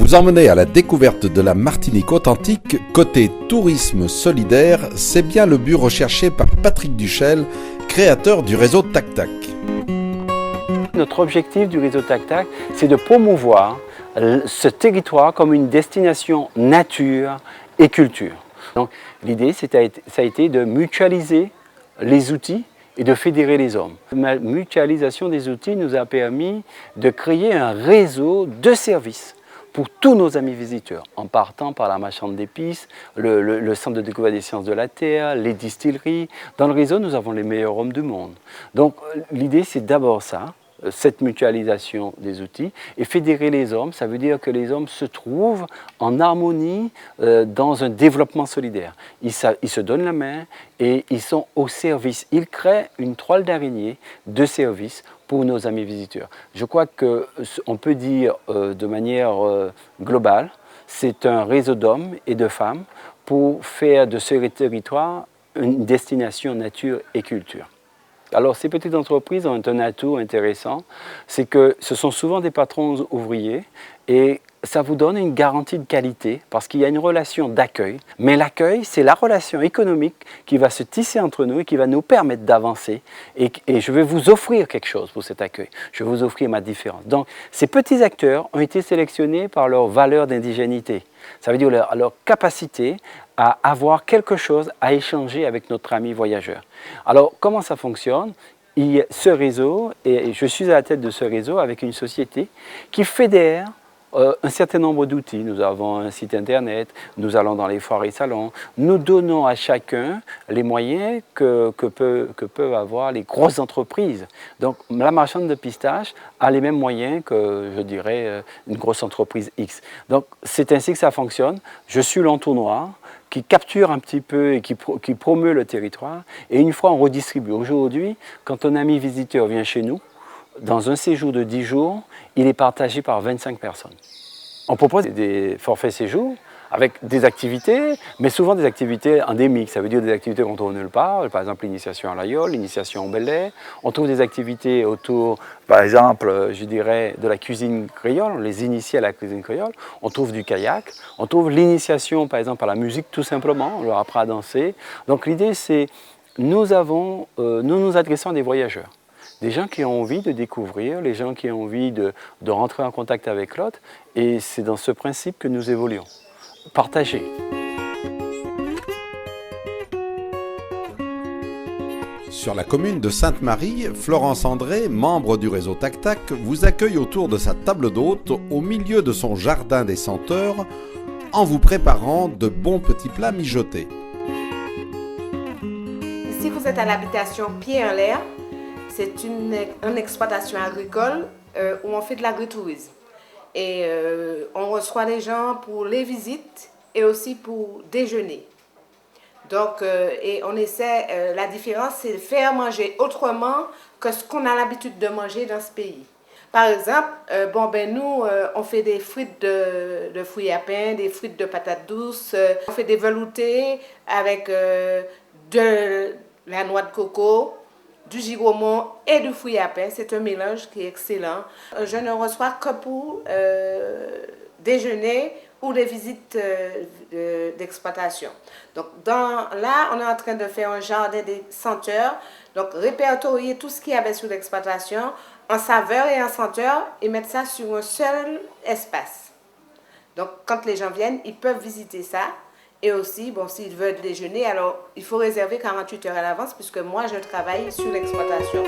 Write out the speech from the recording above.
Vous emmenez à la découverte de la Martinique authentique, côté tourisme solidaire, c'est bien le but recherché par Patrick Duchel, créateur du réseau Tac Tac. Notre objectif du réseau Tac Tac, c'est de promouvoir ce territoire comme une destination nature et culture. Donc l'idée, ça a été de mutualiser les outils et de fédérer les hommes. La mutualisation des outils nous a permis de créer un réseau de services pour tous nos amis visiteurs, en partant par la marchande d'épices, le centre de découverte des sciences de la terre, les distilleries. Dans le réseau, nous avons les meilleurs hommes du monde. Donc l'idée, c'est d'abord ça, cette mutualisation des outils, et fédérer les hommes, ça veut dire que les hommes se trouvent en harmonie dans un développement solidaire. Ils se donnent la main et ils sont au service. Ils créent une toile d'araignée de service pour nos amis visiteurs. Je crois qu'on peut dire de manière globale, c'est un réseau d'hommes et de femmes pour faire de ce territoire une destination nature et culture. Alors ces petites entreprises ont un atout intéressant, c'est que ce sont souvent des patrons ouvriers et ça vous donne une garantie de qualité parce qu'il y a une relation d'accueil. Mais l'accueil, c'est la relation économique qui va se tisser entre nous et qui va nous permettre d'avancer. Et je vais vous offrir quelque chose pour cet accueil. Je vais vous offrir ma différence. Donc ces petits acteurs ont été sélectionnés par leur valeur d'indigénité. Ça veut dire leur capacité à avoir quelque chose à échanger avec notre ami voyageur. Alors, comment ça fonctionne? Il y a ce réseau, et je suis à la tête de ce réseau avec une société qui fédère un certain nombre d'outils. Nous avons un site internet, nous allons dans les foires et salons, nous donnons à chacun les moyens que peuvent avoir les grosses entreprises. Donc la marchande de pistaches a les mêmes moyens que, je dirais, une grosse entreprise X. Donc c'est ainsi que ça fonctionne. Je suis l'entonnoir qui capture un petit peu et qui promeut le territoire, et une fois on redistribue. Aujourd'hui, quand un ami visiteur vient chez nous, dans un séjour de 10 jours, il est partagé par 25 personnes. On propose des forfaits séjours avec des activités, mais souvent des activités endémiques. Ça veut dire des activités qu'on trouve nulle part, par exemple l'initiation à l'aïeul, l'initiation au Bel-Air. On trouve des activités autour, par exemple, je dirais, de la cuisine créole, on les initie à la cuisine créole. On trouve du kayak, on trouve l'initiation, par exemple, à la musique tout simplement, on leur apprend à danser. Donc l'idée, c'est, nous nous adressons à des voyageurs. Des gens qui ont envie de découvrir, les gens qui ont envie de rentrer en contact avec l'autre. Et c'est dans ce principe que nous évoluons. Partager. Sur la commune de Sainte-Marie, Florence André, membre du réseau Tac Tac, vous accueille autour de sa table d'hôte, au milieu de son jardin des senteurs, en vous préparant de bons petits plats mijotés. Ici, vous êtes à l'habitation Pied en l'air. C'est une exploitation agricole où on fait de l'agritourisme. Et on reçoit les gens pour les visites et aussi pour déjeuner. Donc, et on essaie, la différence, c'est de faire manger autrement que ce qu'on a l'habitude de manger dans ce pays. Par exemple, nous, on fait des frites de fruits à pain, des frites de patates douces, on fait des veloutés avec de la noix de coco, du gigoumon et du fruit à pain. C'est un mélange qui est excellent. Je ne reçois que pour déjeuner ou des visites d'exploitation. Donc là, on est en train de faire un jardin des senteurs. Donc répertorier tout ce qu'il y avait sur l'exploitation en saveur et en senteur et mettre ça sur un seul espace. Donc quand les gens viennent, ils peuvent visiter ça. Et aussi, s'ils veulent déjeuner, alors il faut réserver 48 heures à l'avance puisque moi, je travaille sur l'exploitation.